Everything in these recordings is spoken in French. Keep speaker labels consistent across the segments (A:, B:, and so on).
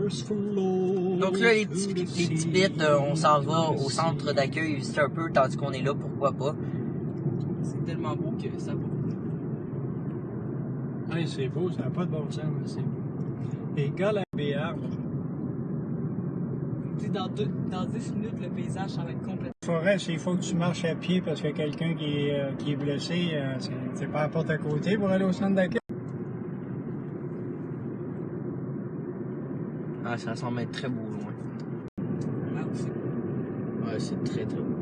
A: Donc là, les petits bits, on s'en va au centre d'accueil visiter un peu, tandis qu'on est là, pourquoi pas. C'est tellement beau que ça vaut.
B: Hey, c'est beau, ça n'a pas de bon sens, mais c'est beau. Et regarde la BR.
C: Dans 10 minutes, le paysage, ça va être complètement...
B: Forêt, il faut que tu marches à pied parce qu'il y a quelqu'un qui est blessé. C'est pas à porte à côté pour aller au centre d'accueil.
A: Ah, ça semble être très beau, loin.
C: Ah, aussi.
A: Ouais, c'est très très beau.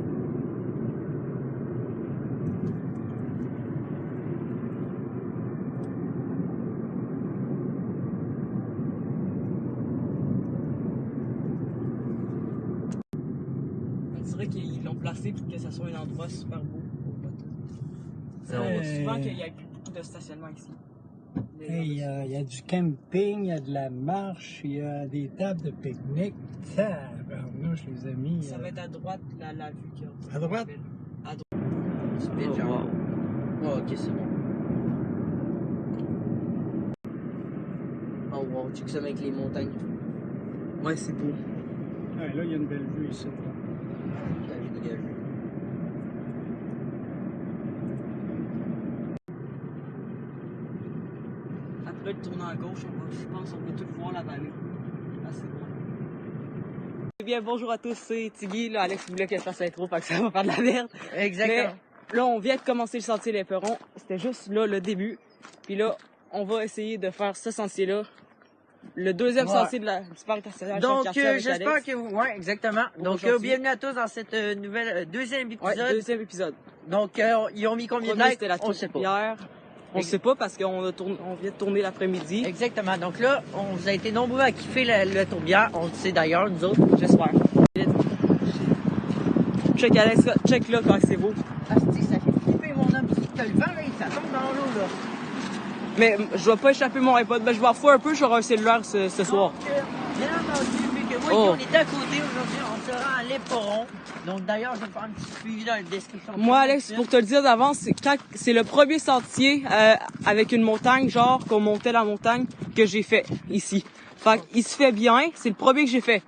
C: On dirait qu'ils l'ont placé pour que ça soit un endroit super beau pour le bateau. On
B: Hey.
C: voit souvent qu'il n'y a plus beaucoup de stationnement ici.
B: Hey, il y a du camping, il y a de la marche, il y a des tables de pique-nique. Tabarnouche, les amis.
C: Ça va être à droite, la vue qu'il y a.
B: À droite?
C: À droite.
A: C'est vite, genre. Oh, ok, c'est bon. Oh, wow, tu que ça avec les montagnes.
C: Ouais, c'est beau.
B: Ouais, là, il y a une belle vue ici. Là.
A: La vue dégagée.
C: Après, de tourner à gauche, je pense qu'on va tout voir la vallée. Assez loin. Eh bien, bonjour à tous, c'est Tiggy. Là, Alex voulait que je fasse l'intro, fait que ça va faire de la merde.
A: Exactement.
C: Mais là, on vient de commencer le sentier L'Éperon. C'était juste là, le début. Puis là, on va essayer de faire ce sentier-là. Le deuxième sentier de la, du parc international.
A: Donc,
C: Jean-Cartier avec
A: j'espère
C: Alex.
A: que vous... Ouais, exactement. Donc,
C: Aujourd'hui.
A: bienvenue à tous dans cette nouvelle deuxième épisode.
C: Ouais, deuxième épisode.
A: Donc, ils ont mis combien de
C: Premier,
A: likes?
C: c'était la
A: On sait pas.
C: tourbière. On sait pas parce qu'on on vient de tourner l'après-midi.
A: Exactement. Donc là, on vous a été nombreux à kiffer la tourbière. On le sait d'ailleurs, nous autres.
C: J'espère. Check Alex, check là quand c'est beau.
A: Ah, ça fait flipper mon homme. T'as le vent, là, ça tombe dans l'eau, là.
C: Mais je vais pas échapper mon iPod. Ben, je vais en fouiller un peu, j'aurai un cellulaire ce soir.
A: Donc, bien entendu, vu que moi,
C: Oh.
A: on est à côté aujourd'hui, on se rend à l'Éperon. Donc, d'ailleurs, je vais faire un petit suivi dans la description.
C: Moi, Alex, pour te le dire d'avance, c'est le premier sentier avec une montagne, genre qu'on montait la montagne, que j'ai fait ici. Fait qu'il se fait bien, c'est le premier que j'ai fait,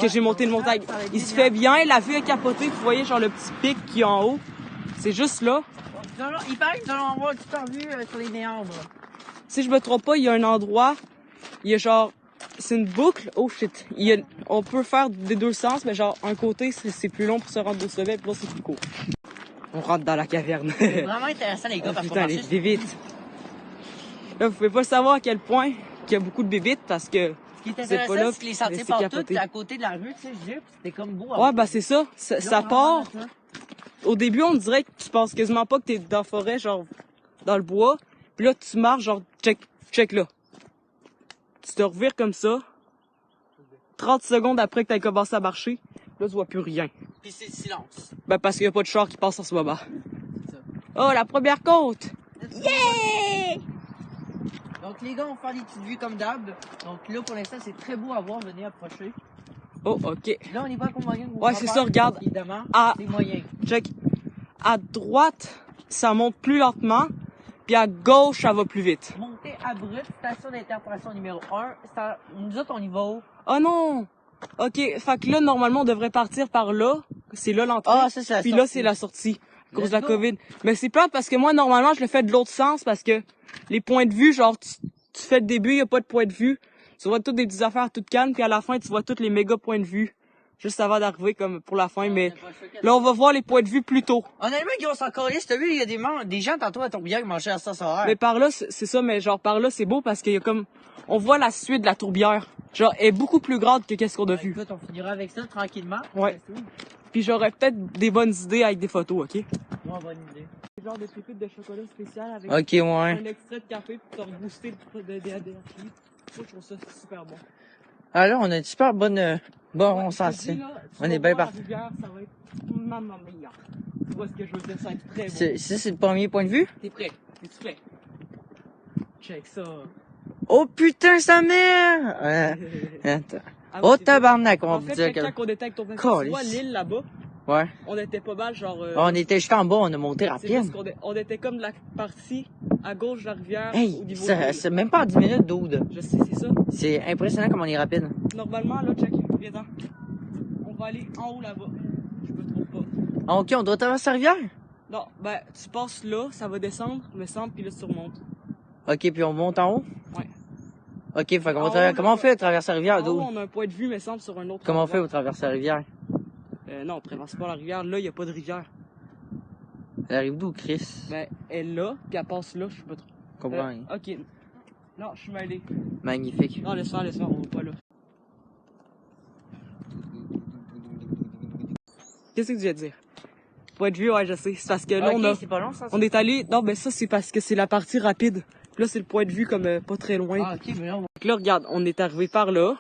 C: que j'ai monté une montagne. Il se fait bien, la vue est capotée, vous voyez genre le petit pic qui est en haut. C'est juste là.
A: Il paraît que nous allons avoir tout en vue sur les méandres.
C: Si je me trompe pas, il y a un endroit, il y a genre, c'est une boucle, oh shit, on peut faire des deux sens, mais genre un côté c'est plus long pour se rendre au sommet, puis l'autre c'est plus court. On rentre dans la caverne.
A: C'est vraiment intéressant, les gars, parce qu'on
C: Putain, les
A: marche.
C: bébites. Là, vous pouvez pas savoir à quel point qu'il y a beaucoup de bébites parce que
A: Ce qui est
C: c'est pas
A: intéressant,
C: là,
A: c'est que les sentiers
C: c'est
A: partent
C: capoté.
A: tous à côté de la rue, tu sais, je dis, c'était comme beau.
C: Ouais, bah c'est ça. Ça part. Au début, on dirait que tu penses quasiment pas que t'es dans la forêt, genre dans le bois. Puis là, tu marches, genre, check là. Tu te revires comme ça. 30 secondes après que t'as commencé à marcher, là, tu vois plus rien.
A: Puis c'est le silence.
C: Ben, parce qu'il y a pas de char qui passe en ce moment. Oh, la première côte! Yeah!
A: Donc, les gars, on va faire des petites vues comme d'hab. Donc, là, pour l'instant, c'est très beau à voir, venez approcher.
C: Oh, ok.
A: Là, on est pas accompagné de vos
C: Ouais, c'est
A: grands-pères,
C: ça, regarde.
A: Évidemment,
C: Ah.
A: c'est moyen.
C: Check. À droite, ça monte plus lentement. Puis à gauche, ça va plus vite.
A: Montée abrupte, station d'interprétation numéro 1. Nous autres, on y va où?
C: Oh non! Ok, fait que là, normalement, on devrait partir par là. C'est là l'entrée.
A: Ah, ça, c'est la
C: Puis
A: sortie.
C: là, c'est la sortie. À cause
A: Let's
C: de la
A: go.
C: COVID. Mais c'est plate parce que moi, normalement, je le fais de l'autre sens parce que les points de vue, genre, tu fais le début, il n'y a pas de point de vue. Tu vois toutes des petites affaires toutes calmes, puis à la fin, tu vois tous les méga points de vue. Juste avant d'arriver comme pour la fin, mais là, on va voir les points de vue plus tôt.
A: Honnêtement, Guillaume, c'est encore lisse. T'as vu, il y a des gens tantôt à ton billet qui mangeaient à ça horaire.
C: Mais par là, c'est ça, mais genre, par là, c'est beau parce qu'il y a comme, on voit la suite de la tourbière. Genre, elle est beaucoup plus grande que qu'est-ce qu'on a vu.
A: Écoute, on finira avec ça tranquillement.
C: Ouais. Puis j'aurais peut-être des bonnes idées avec des photos, ok?
A: Moi, bonne idée.
C: Genre de pépites de chocolat spécial avec
A: Ok, ouais.
C: un extrait de café pour te rebooster des ADHD. Moi, je trouve ça super bon.
A: Ah là, on a une super bonne, bon sentier. On est bien parti.
C: Ça va être mamma mia. Tu vois ce que je veux dire? Ça va être très beau.
A: Ça, c'est le premier point de vue?
C: T'es prêt? T'es-tu prêt? Check ça.
A: Oh putain, sa mère! Attends.
C: Ah,
A: Oh
C: c'est
A: tabarnak, on
C: en
A: va
C: fait,
A: dire que...
C: quand on était avec ton père, tu
A: Calisse.
C: vois l'île là-bas.
A: Ouais.
C: On était pas mal, genre...
A: On était juste en bas, on a monté
C: c'est
A: rapide.
C: juste on était comme de la partie à gauche de la rivière,
A: Hey,
C: au niveau
A: c'est même pas en 10 minutes, dude.
C: Je sais, c'est ça.
A: C'est impressionnant comme on est rapide.
C: Normalement, là, check, viens-t'en. On va aller en haut là-bas. Je me trompe pas.
A: Ah, ok, on doit traverser la rivière?
C: Non, ben, tu passes là, ça va descendre, me semble, puis là, tu remontes.
A: Ok, puis on monte en haut?
C: Ouais.
A: Ok, fait qu'on
C: En
A: va
C: haut,
A: comment
C: là,
A: on fait de traverser la rivière,
C: En haut,
A: dude?
C: on a un point de vue, me semble, sur un autre
A: Comment on fait
C: endroit.
A: pour traverser la rivière?
C: Non, on traverse pas la rivière. Là, il n'y a pas de rivière.
A: Elle arrive d'où, Chris?
C: Ben, elle est là, puis elle passe là, je sais pas trop.
A: Comprends rien.
C: Ok. Non, je suis mêlé.
A: Magnifique.
C: Non, laisse faire, on va pas là. Qu'est-ce que tu viens de dire? Point de vue, ouais, je sais. C'est parce que là,
A: c'est pas long, ça?
C: on est allé... Non, ben ça, c'est parce que c'est la partie rapide. Puis là, c'est le point de vue comme pas très loin.
A: Ah, ok, mais là, on va...
C: Donc là, regarde, on est arrivé par là.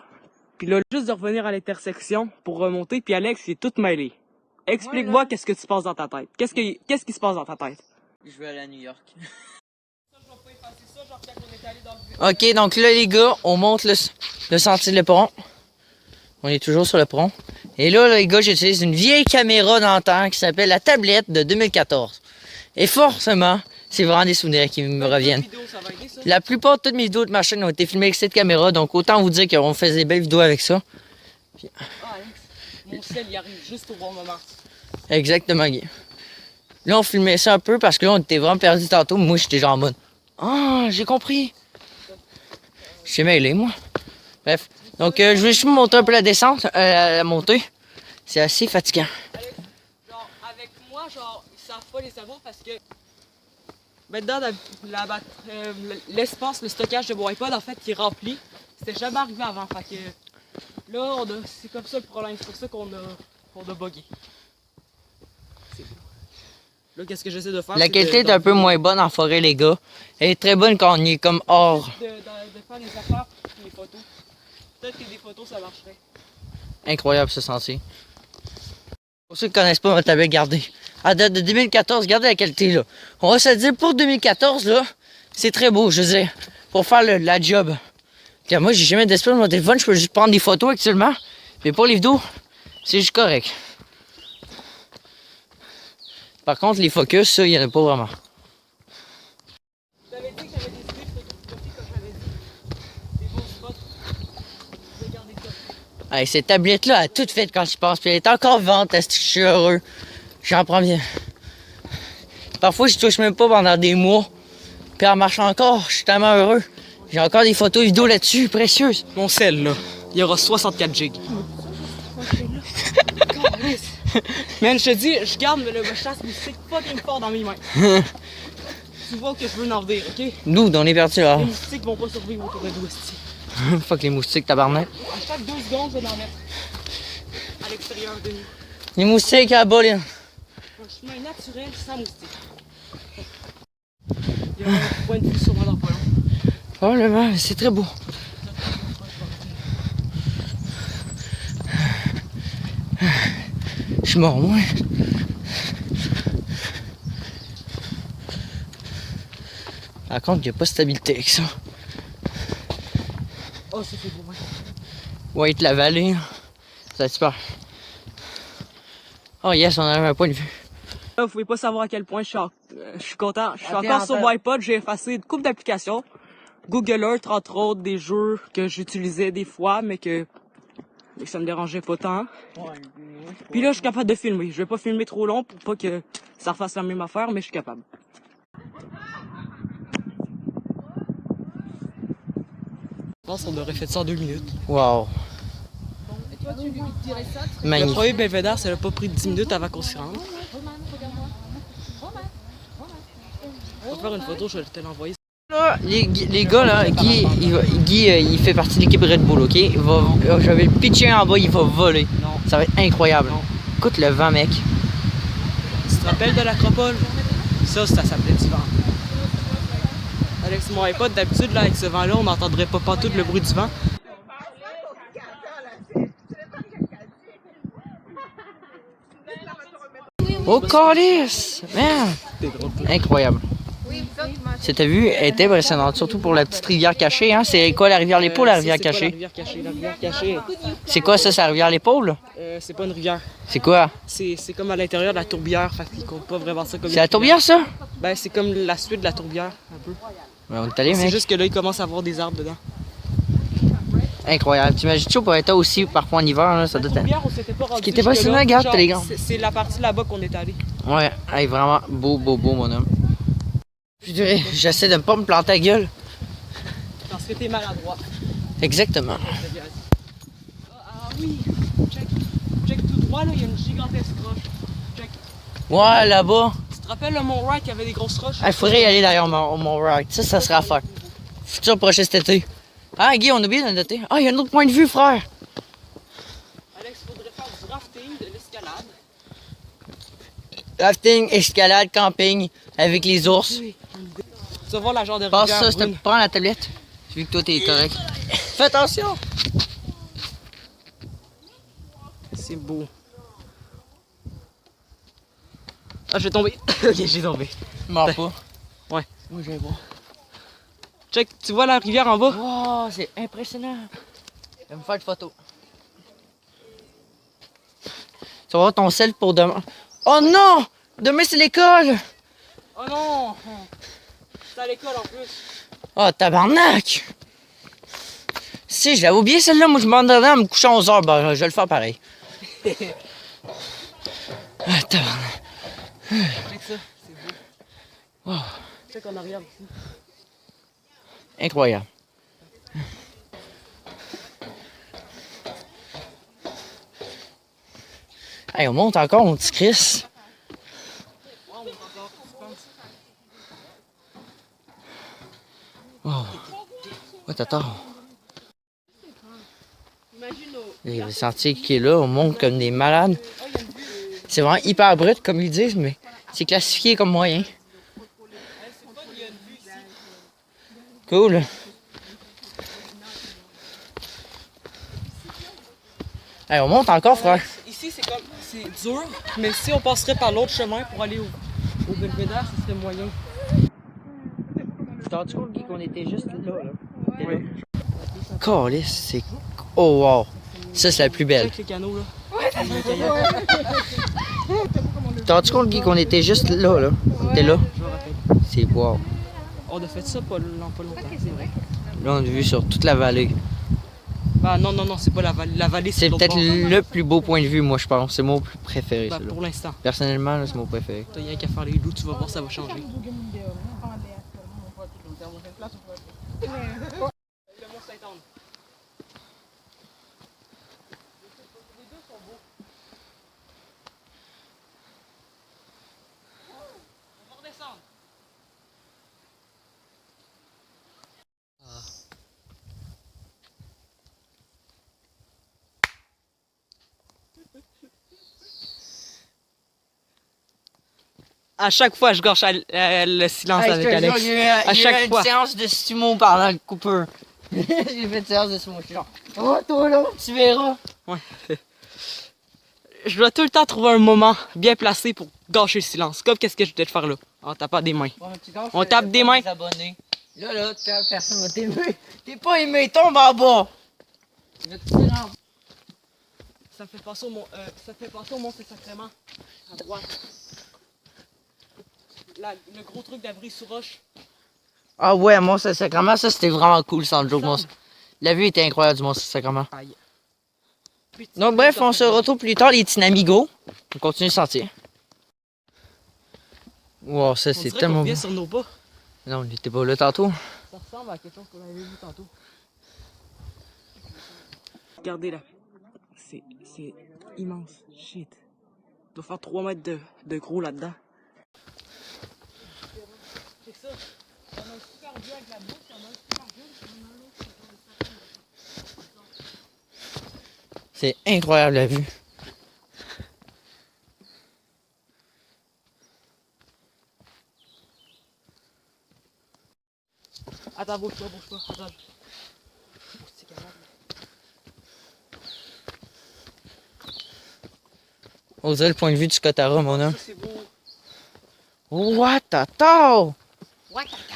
C: Puis là, juste de revenir à l'intersection pour remonter. Puis Alex, il est tout mêlé. Explique-moi qu'est-ce que tu penses dans ta tête. Qu'est-ce qui se passe dans ta tête?
A: Je vais aller à New York.
C: Ça, genre quand on est allé dans le...
A: Ok, donc là, les gars, on monte le sentier de l'éperon. On est toujours sur le pont. Et là, les gars, j'utilise une vieille caméra d'antan qui s'appelle la tablette de 2014. Et forcément, c'est vraiment des souvenirs qui me reviennent.
C: Vidéo, ça va aider, ça?
A: La plupart de toutes mes vidéos de ma chaîne ont été filmées avec cette caméra, donc autant vous dire qu'on faisait des belles vidéos avec ça.
C: Ah, Alex, mon sel, il arrive juste au bon moment.
A: Exactement, Guy. Là, on filmait ça un peu parce que là, on était vraiment perdus tantôt. Moi, j'étais genre en mode « Ah, j'ai compris! » Je suis mêlé, moi. Bref. Donc, je vais juste vous montrer un peu la descente, la montée. C'est assez fatigant.
C: Alex, genre, avec moi, genre, ils savent pas les savoir parce que... Maintenant, l'espace, le stockage de mon iPod, en fait, qui est rempli. C'était jamais arrivé avant. Fait que là, c'est comme ça le problème. C'est pour ça qu'on a bugué. Là, qu'est-ce que j'essaie de faire?
A: La qualité est un peu moins bonne en forêt, les gars. Elle est très bonne quand on est comme hors.
C: De faire les affaires et les photos. Peut-être que des photos, ça marcherait.
A: Incroyable ce sentier. Pour ceux qui connaissent pas ma tablette, regardez. À date de 2014, regardez la qualité là. On va se dire pour 2014 là, c'est très beau, je veux dire, pour faire la job. Car moi, j'ai jamais d'espace sur mon téléphone, je peux juste prendre des photos actuellement. Mais pour les vidéos, c'est juste correct. Par contre, les focus, ça, il y en a pas vraiment.
C: Je t'avais dit que j'avais des idées de photographie comme j'avais dit. Des beaux spots. Regardez ça.
A: Hey, cette tablette-là a tout fait quand je pense. Puis elle est encore vente, est-ce que je suis heureux. J'en prends bien. Parfois, je touche même pas pendant des mois. Puis elle marche encore, je suis tellement heureux. J'ai encore des photos et vidéos là-dessus, précieuses.
C: Mon sel, là, il y aura 64 gigs. Man, je te dis, je garde le chasse moustique fucking fort dans mes mains. Tu vois que je veux en venir, ok?
A: D'où on est parti là?
C: Les moustiques vont pas survivre autour de nous, esti.
A: Fuck les moustiques, tabarnak.
C: À chaque 2 secondes, je vais en mettre à l'extérieur de nous.
A: Les moustiques à la bas, là.
C: Un chemin naturel sans moustiques. Il y a un point de vue sûrement dans pas long.
A: Probablement, c'est très beau. Je suis mort, moi. Par contre, il n'y a pas de stabilité avec ça.
C: Oh, ça fait beau, ouais.
A: White la vallée, ça va être super. Oh yes, on a un point de vue.
C: Là, vous pouvez pas savoir à quel point je suis content. Je suis
A: Ok,
C: encore sur
A: enfin.
C: mon iPod, j'ai effacé une couple d'applications. Google Earth, entre autres, des jeux que j'utilisais des fois, mais que ça me dérangeait pas tant. Puis là, je suis capable de filmer. Je vais pas filmer trop long pour pas que ça refasse la même affaire, mais je suis capable. Je pense qu'on aurait fait ça en 2 minutes.
A: Wow.
D: Et toi, tu lui dirais ça?
C: Le
A: Magnifique.
C: premier belvédère, ça n'a pas pris 10 minutes avant qu'on s'y rende.
D: Roman, regarde-moi. Roman,
C: On va faire une photo, je vais te l'envoyer.
A: Là, les gars, là, Guy, il fait partie de l'équipe Red Bull, ok? Je vais le pitcher en bas, il va voler.
C: Non.
A: Ça va être incroyable.
C: Non.
A: Écoute le vent, mec.
C: Tu te rappelles de l'acropole? Ça s'appelait du vent. Alex, mon iPod, d'habitude, là, avec ce vent-là, on n'entendrait pas tout le bruit du vent.
A: Oh, calice! Man! Incroyable.
D: oui, vous autres,
A: Cette vue est impressionnante, surtout pour la petite rivière cachée. Hein? C'est quoi la rivière l'Épaule, la rivière
C: C'est pas
A: cachée?
C: la rivière cachée. La rivière cachée,
A: C'est quoi ça, c'est la rivière l'Épaule?
C: c'est pas une rivière.
A: C'est quoi?
C: C'est comme à l'intérieur de la tourbière. Fait qu'ils comptent pas vraiment ça comme
A: C'est la tourbière, ça?
C: Ben, c'est comme la suite de la tourbière, un peu.
A: Ouais, on est allé,
C: C'est
A: mec.
C: juste que là, il commence à avoir des arbres dedans.
A: Incroyable. T'imagines-tu au Poeta aussi, parfois en hiver, là, ça doit être...
C: Tourbière, on s'était pas rendu.
A: qui était pas
C: jusque-là.
A: sinon, regarde,
C: Genre,
A: t'as les gants.
C: C'est la partie là-bas qu'on est allé.
A: Ouais, hey, vraiment beau, beau, beau, mon homme. Je dirais, j'essaie de ne pas me planter la gueule.
C: Parce que t'es maladroit.
A: Exactement.
C: Ah oui, check tout droit, là, il y a une gigantesque roche. Check.
A: Ouais, là-bas.
C: Tu te rappelles le Mont Wright, il y avait des grosses roches?
A: Il faudrait y aller derrière mon rock. Ça serait à faire. Futur projet cet été. Ah, Guy, on a oublié de noter. Ah, il y a un autre point de vue, frère.
C: Alex, il faudrait faire du rafting, de l'escalade.
A: Rafting, escalade, camping, avec les ours.
C: Tu vas voir la genre de
A: Passe
C: rivière
A: ça,
C: brune.
A: prends la tablette. Vu que toi, t'es correct. Fais attention.
C: C'est beau. Ah, je vais tomber. Ok, j'ai tombé.
A: Meurs pas.
C: Ouais.
A: Moi, je vais voir.
C: Check, tu vois la rivière en bas?
A: Wow, c'est impressionnant. Je vais me faire une photo. Tu vas voir ton sel pour demain. Oh non! Demain, c'est l'école!
C: Oh non! C'est à l'école en plus.
A: Oh, tabarnak! Si, je l'avais oublié celle-là. Moi, je m'endormais à me coucher à 11h. Ben, je vais le faire pareil. Ah, tabarnak.
C: Check ça, c'est beau.
A: Oh,
C: Check en arrière ici.
A: incroyable. Hey, on monte encore, mon petit Chris. Oh. Ouais, t'attends. Le sentier qui est là, on monte comme des malades. C'est vraiment hyper brut, comme ils disent, mais c'est classifié comme moyen. Cool. Hey, on monte encore, frère.
C: Ici, c'est dur, mais si on passerait par l'autre chemin pour aller au Belvédère, ce serait moyen.
A: Tu t'en rends compte, Guy, qu'on était juste là? Oui. Calisse, c'est... Oh, wow. Ça, c'est la plus belle.
C: Check les canaux, là.
A: Tu t'en rends compte, Guy, qu'on était juste là? On était là.
C: Je me rappelle.
A: C'est wow.
C: On a fait ça pas longtemps, c'est vrai.
A: Là, on a vu sur toute la vallée.
C: Bah non, c'est pas la vallée. La vallée,
A: C'est
C: l'autre
A: peut-être
C: bord.
A: le plus beau point de vue, moi, je pense. C'est mon plus préféré,
C: Bah,
A: celui-là.
C: pour l'instant.
A: Personnellement, là, c'est mon préféré.
C: T'as rien qu'à faire les loups, tu vas voir, ça va changer. Le Mont Saint-Anne. Les deux sont beaux. On va redescendre. À chaque fois, je gâche le silence avec Alex. À chaque fois.
A: J'ai fait une séance de sumo pendant le coupeur. J'ai fait une séance de sumo. Je suis genre, oh, toi là, tu verras.
C: Ouais. Je dois tout le temps trouver un moment bien placé pour gâcher le silence. Comme qu'est-ce que je dois te faire là, en tapant des mains. On tape des mains.
A: Là, personne va t'aimer. T'es pas aimé, tombe en bas.
C: Ça me fait penser au Mont Saint-Sacrement, à droite. Le gros truc d'Avry-sous-Roche.
A: Ah ouais, Mont Saint-Sacrement, ça c'était vraiment cool sans le joke. La vue était incroyable du Mont Saint-Sacrement.
C: Aïe.
A: Donc bref, on se retrouve plus tard, les petits amigos. On continue le sentier. Wow, ça c'est tellement
C: On
A: beau.
C: vient sur nos pas.
A: Non, on était pas là tantôt.
C: Ça ressemble à quelque chose qu'on avait vu tantôt. Regardez là. C'est immense. Shit. Il doit faire 3 mètres de gros là-dedans. C'est ça. On a un super vue avec la bouche, on a un super vue.
A: C'est incroyable la vue.
C: Attends, bouge pas. Attends.
A: On dirait le point de vue du Scotara, mon homme.
C: C'est beau.
A: What the hell?
C: Ouais, caca.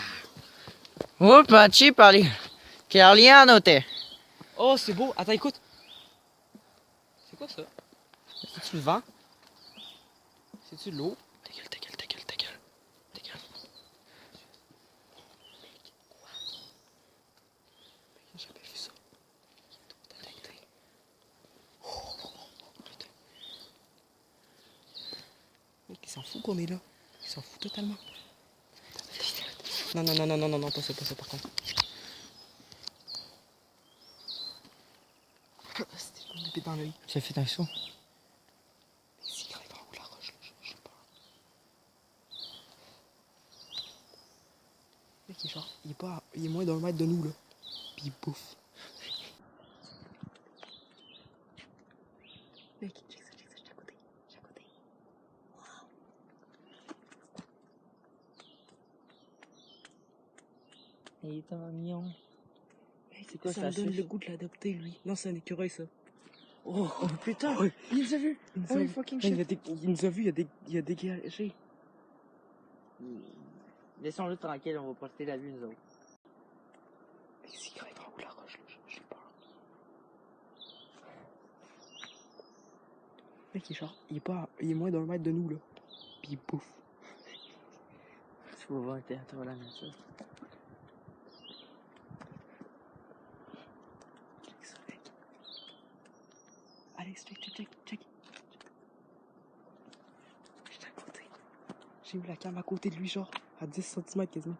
A: Oups, matché par les Carlianote.
C: Oh, c'est beau. Attends, écoute. C'est quoi ça? C'est-tu le vent? C'est-tu de l'eau?
A: Ta gueule, ta gueule, ta gueule, ta gueule. Ta gueule.
C: J'ai jamais vu ça. Mec, il s'en fout qu'on est là. Il s'en fout totalement. Non, non, non, non, non, non, non, pas ça par contre. C'était une épée dans l'œil.
A: J'ai fait un saut.
C: S'il grimpe en haut de la roche, là, j'ai peur. Mec, il est genre, il est moins d'un mètre de nous, là. Puis il bouffe. Mec, check ça, je suis à côté. Je suis à côté.
A: Il est tellement mignon.
C: Mec,
A: C'est quoi
C: ça
A: ça,
C: me donne
A: suce?
C: le goût de l'adopter, lui. Non, c'est un écureuil, ça.
A: Oh putain!
C: Ouais.
A: Il nous a vu!
C: Il nous
A: Holy
C: a vu.
A: fucking
C: Mec,
A: shit!
C: il nous a vu, il a dégagé.
A: Laissons-le tranquille, on va porter la vue, nous autres.
C: Mec, s'il grimpe en haut de la roche, là, j'ai peur. Mec, il est genre, il est moins d'un mètre de nous, là. Puis il bouffe.
A: Tu vas voir, t'es à toi la nature.
C: Check ça, mec. Alex, check. J'étais à côté. J'ai mis la cam à côté de lui, genre, à 10 cm quasiment.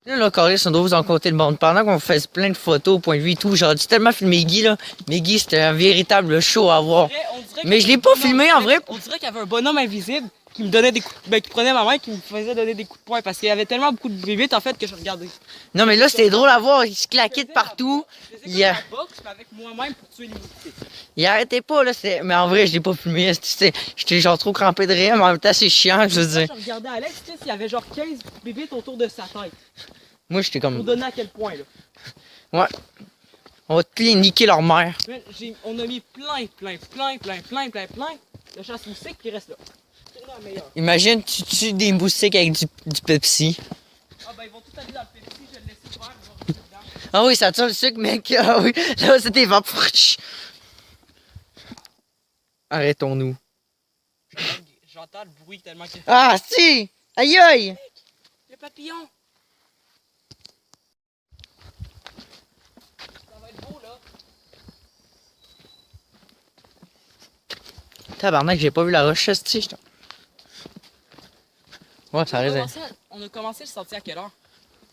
A: Là, Carlis, on doit vous en compter le monde. Pendant qu'on fait plein de photos, point de vue et tout, j'aurais dû tellement filmer Guy, là. Mais Guy, c'était un véritable show à voir. Mais je l'ai pas filmé, en vrai.
C: On dirait qu'il y avait un bonhomme invisible qui me donnait des coups qui prenait ma main, qui me faisait donner des coups de poing parce qu'il y avait tellement beaucoup de bébites en fait que je regardais.
A: Non, mais là, c'était drôle à voir. Il se claquait de partout.
C: Je faisais
A: Il a-
C: comme la boxe, mais avec moi-même pour tuer les moustiques.
A: Il arrêtait pas, là. Mais en vrai, je l'ai pas filmé. J'étais genre trop crampé de rire, mais en même temps, c'est chiant, je veux dire.
C: Je regardais Alex, tu sais, s'il y avait genre 15 bébites autour de sa tête.
A: Moi, j'étais
C: Pour
A: comme.
C: donner à quel point, là.
A: Ouais. On va tous les niquer leur mère.
C: Man, on a mis plein de chasse moustiques qui reste là. Tournez à meilleur.
A: Imagine, tu tues des moustiques avec du Pepsi.
C: Ah ben ils vont tout aller dans le Pepsi, je vais le laisser faire, ils vont rentrer dedans.
A: Ah oui, ça tue le sucre, mec. Ah oui. Là, c'était va. Arrêtons-nous.
C: J'entends le bruit tellement que...
A: Ah, si! Aïe aïe!
C: Le papillon! Ça va être beau, là.
A: Tabarnak, j'ai pas vu la roche, esti. Ouais, ça reste.
C: On a commencé le sentier à quelle heure?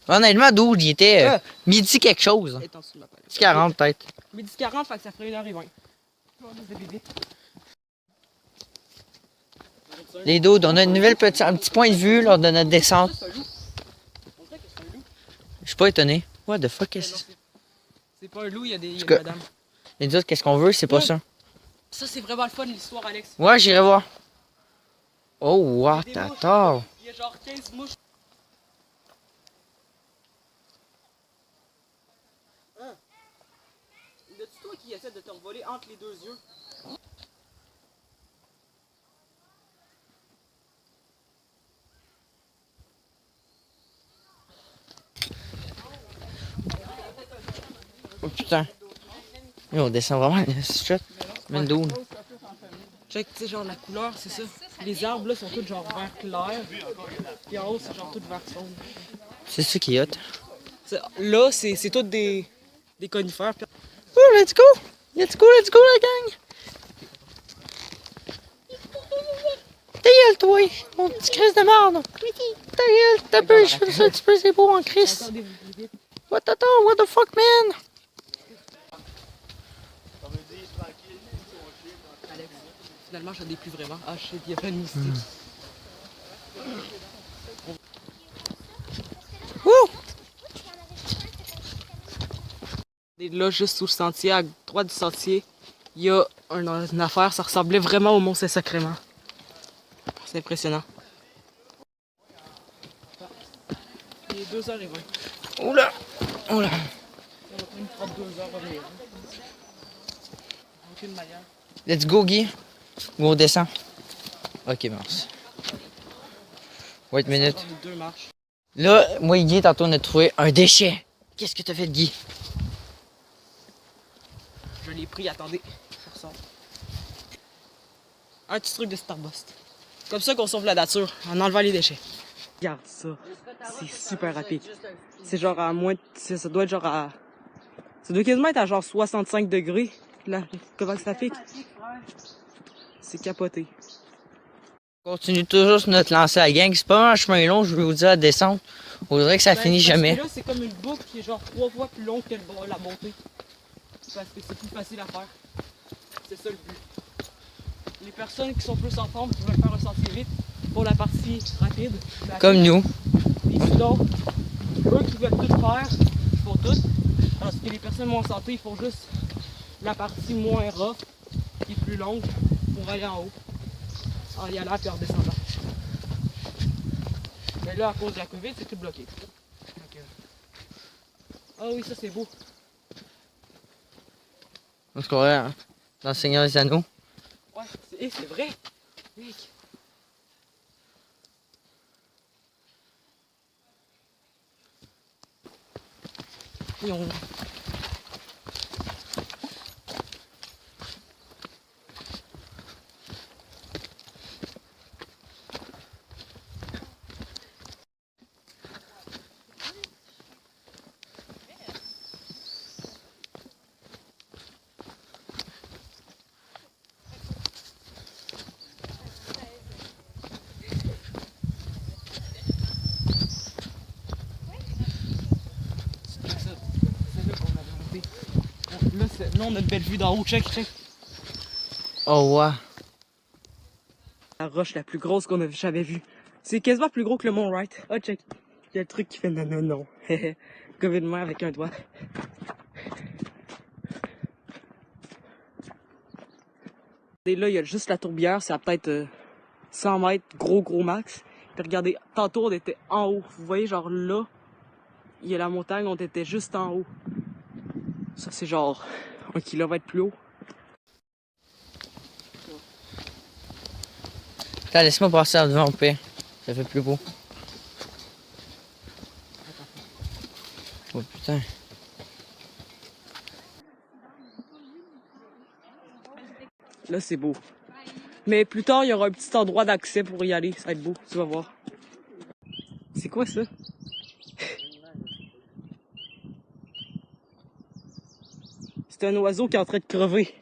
A: Honnêtement, d'où il était midi quelque chose.
C: Elle est en dessous de la palette.
A: 40 peut-être.
C: Midi 40, fait que ça ferait 1h20. Des bébés.
A: Les dudes, on a un petit point de vue lors de notre descente.
C: Ça, c'est un loup. On dirait que c'est un loup.
A: Je suis pas étonné. What the fuck,
C: Non,
A: qu'est-ce que
C: c'est pas un loup, il y a des
A: que-
C: madames.
A: les autres, qu'est-ce qu'on veut, c'est pas ça.
C: Ça, c'est vraiment le fun, l'histoire, Alex.
A: Ouais, j'irai voir. Oh, what,
C: Il y a des mouches.
A: attends.
C: Il y a genre 15 mouches. Hein? Y'a-tu toi qui essaie de te revoler entre les deux yeux?
A: Oh putain. Yo, on descend vraiment le shit. Même dude.
C: Check, tu sais, genre la couleur, c'est ça. Les arbres là sont tous genre vert clair. Puis en haut, c'est genre tout vert sombre.
A: C'est ça qui est hot.
C: Là, c'est tous des conifères. Puis...
A: Oh, let's go! Let's go, la gang! Ta gueule, toi! Mon petit Christ de merde! Ta gueule, t'as peu, je fais ça un petit peu, c'est beau en Christ! What the fuck, man?
C: Alex, finalement, j'en ai plus vraiment. Ah, shit, il y a plein de moustiques.
A: Wouh!
C: Et là, juste sous le sentier, à droite du sentier, il y a une affaire, ça ressemblait vraiment au Mont Saint-Sacrement. C'est impressionnant. Il est 2h20.
A: Oula! Oula!
C: On va prendre 32 heures à venir. Aucune manière.
A: Let's go, Guy. Ou on descend. Ok, mince. Wait a minute.
C: On a 2 marches.
A: Là, moi et Guy, tantôt, on a trouvé un déchet. Qu'est-ce que t'as fait, Guy?
C: Je l'ai pris, attendez. Ça ressort. Un petit truc de Starburst. Comme ça qu'on sauve la nature, en enlevant les déchets. Regarde ça. C'est super rapide. C'est genre à moins... Ça doit être genre à... Ça doit quasiment être à genre 65 degrés. Là, comment ça fait? C'est capoté.
A: On continue toujours sur notre lancée à gang. C'est pas un chemin long, je vais vous dire, la descente. On dirait que ça finit jamais.
C: Là, c'est comme une boucle qui est genre 3 fois plus longue que la montée. Parce que c'est plus facile à faire. C'est ça le but. Les personnes qui sont plus en forme, qui veulent faire un sentier vite, pour la partie rapide.
A: Comme nous.
C: Puis sinon, eux qui veulent tout faire, ils font tout. Parce que les personnes moins en santé, ils font juste la partie moins rough, qui est plus longue, pour aller en haut. En y allant puis en redescendant. Mais là, à cause de la COVID, c'est tout bloqué. Ah oui, ça c'est beau.
A: On se croirait hein, dans le Seigneur des Anneaux.
C: Ouais, c'est vrai. Mec. Et on... Là, on a une belle vue d'en haut. Check, check.
A: Oh, ouais.
C: La roche la plus grosse qu'on a jamais vue. C'est quasiment plus gros que le mont Wright. Oh, check. Il y a le truc qui fait non, non, non. Comme une main avec un doigt. Et là, il y a juste la tourbière. C'est à peut-être 100 mètres, gros max. Puis regardez, tantôt, on était en haut. Vous voyez, genre là, il y a la montagne, on était juste en haut. Ça, c'est genre 1 kilomètre plus haut.
A: Là, laisse-moi passer en devant au pire. Ça fait plus beau. Oh putain.
C: Là, c'est beau. Mais plus tard, il y aura un petit endroit d'accès pour y aller. Ça va être beau, tu vas voir. C'est quoi ça? C'est un oiseau qui est en train de crever.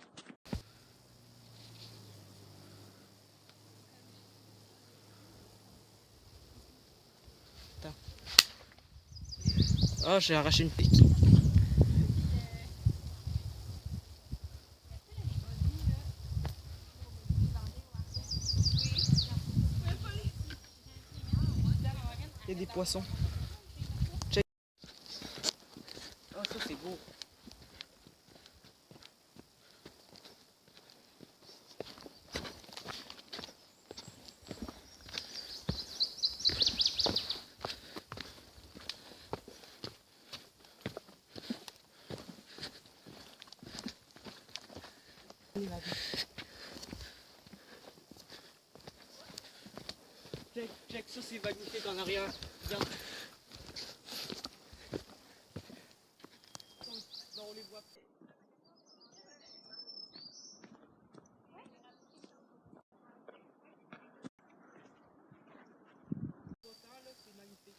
C: Attends. Ah, j'ai arraché une pique. Il y a des poissons. Check. Ah, ça c'est beau. Check, ça c'est magnifique en arrière. Regarde. On les voit. C'est magnifique.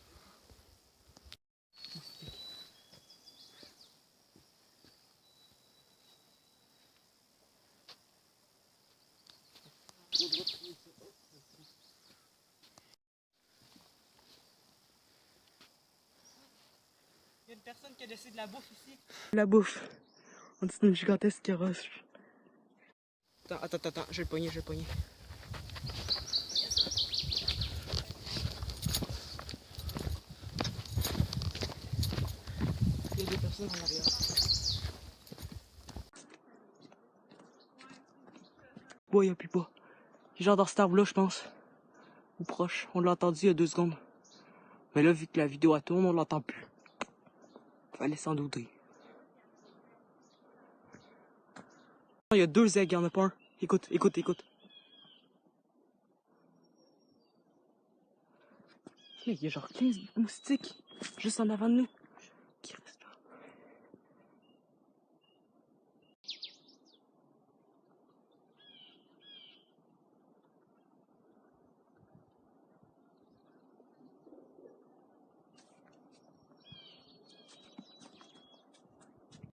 C: Il y a une personne qui a laissé de la bouffe ici. La bouffe. En dessous d'une gigantesque roche. Attends, je vais le pogner, Il y a des personnes en arrière. Bon, il appuie pas. Il est genre dans cet arbre-là, je pense. Ou proche. On l'a entendu il y a 2 secondes. Mais là, vu que la vidéo tourne, on l'entend plus. Fallait s'en douter. Il y a 2 aigles, il y en a pas un. Écoute. Il y a genre 15 moustiques juste en avant de nous. Qui restent là.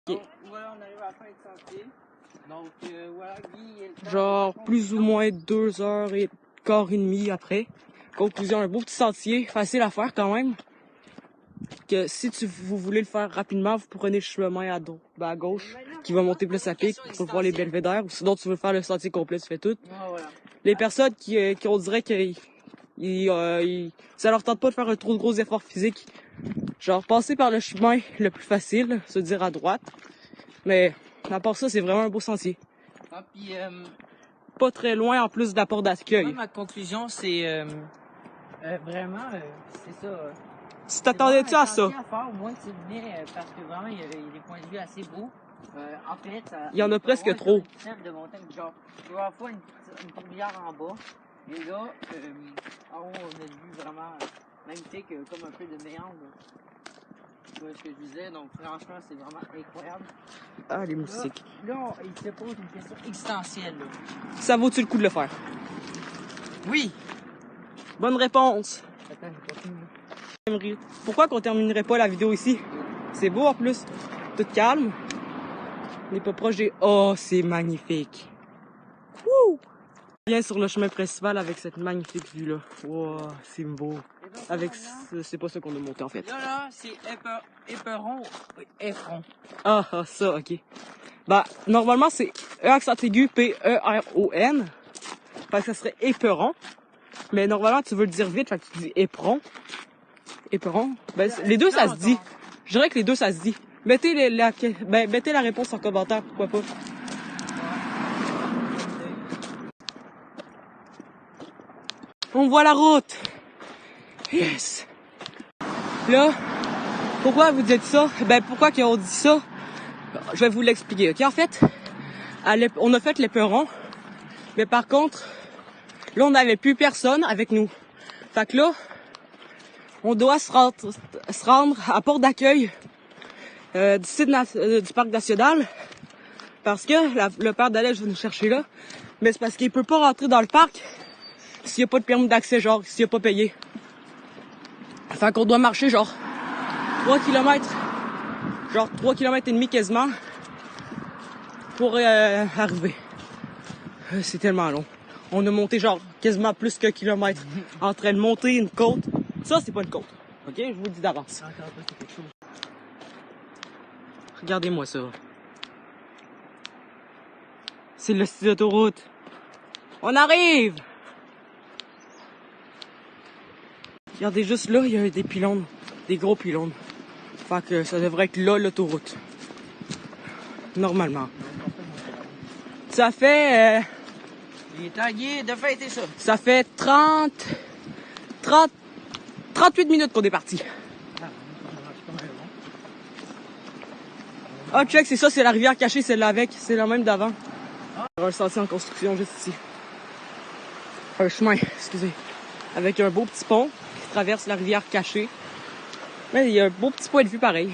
A: Donc, voilà, on arrive à la fin du sentier. Donc, voilà, Guy est le temps.
C: Genre plus ou moins 2h15 après. Conclusion, un beau petit sentier, facile à faire quand même. Que si vous voulez le faire rapidement, vous prenez le chemin à gauche qui va monter plus à pic pour voir les belvédères. Ou sinon tu veux faire le sentier complet, tu fais tout.
A: Voilà.
C: Les personnes qui on dirait que ça leur tente pas de faire un trop gros effort physique, genre passer par le chemin le plus facile, se dire à droite. Mais à part ça, c'est vraiment un beau sentier.
A: Ah, puis,
C: Pas très loin en plus de la porte
A: moi,
C: d'accueil.
A: ma conclusion, c'est vraiment, c'est ça.
C: Tu t'attendais-tu à ça?
A: À faire, au moins, tu venais, parce que vraiment, il y a des points de vue assez beaux. En fait,
C: Il y en a presque trop.
A: Une chef de montagne, genre, tu vois, à la fois une tourbière en bas, et là, en haut, on a une vue vraiment magnifique, comme un peu de méandre. Tu vois ce que je disais, donc franchement, c'est vraiment incroyable.
C: Ah, les moustiques.
A: Là, il se pose une question existentielle, là.
C: Ça vaut-tu le coup de le faire?
A: Oui!
C: Bonne réponse.
A: Attends, je continue.
C: Pourquoi qu'on terminerait pas la vidéo ici? C'est beau en plus. Tout calme. On n'est pas proche des... Oh, c'est magnifique. Wouh! Bien sur le chemin principal avec cette magnifique vue-là. Wow, c'est beau. Avec... C'est pas ça qu'on a monté en fait.
A: Là, c'est éperon. Éperon.
C: Ah, ça, ok. Bah, normalement, c'est E accent aigu, P-E-R-O-N. Fait que ça serait éperon. Mais normalement, tu veux le dire vite, fait que tu dis éperon. Éperon. Ben, les deux, ça se dit. Je dirais que les deux, ça se dit. Mettez la réponse en commentaire, pourquoi pas. On voit la route. Yes. Là, pourquoi vous dites ça? Ben, pourquoi qu'on dit ça? Je vais vous l'expliquer, ok? En fait, on a fait l'éperon, mais par contre, là, on n'avait plus personne avec nous. Fait que là, on doit se rendre à porte d'accueil du site du parc national, parce que le père d'Alège va nous chercher là, mais c'est parce qu'il peut pas rentrer dans le parc s'il n'y a pas de permis d'accès, genre, s'il n'a pas payé. Fait qu'on doit marcher genre 3 km, genre 3 km et demi quasiment pour arriver. C'est tellement long. On a monté genre quasiment plus qu'un kilomètre en train de monter une côte. Ça, c'est pas une côte. Ok, je vous le dis d'avance. Regardez-moi ça. C'est le style d'autoroute. On arrive! Regardez juste là, il y a des pylônes. Des gros pylônes. Fait que ça devrait être là l'autoroute. Normalement. Ça fait...
A: Il est tagué de fêter ça.
C: Ça fait 38 minutes qu'on est parti. Ah, check, c'est ça, c'est la rivière cachée, celle-là avec. C'est la même d'avant. Un sentier en construction juste ici. Un chemin, excusez. Avec un beau petit pont qui traverse la rivière cachée. Mais il y a un beau petit point de vue pareil.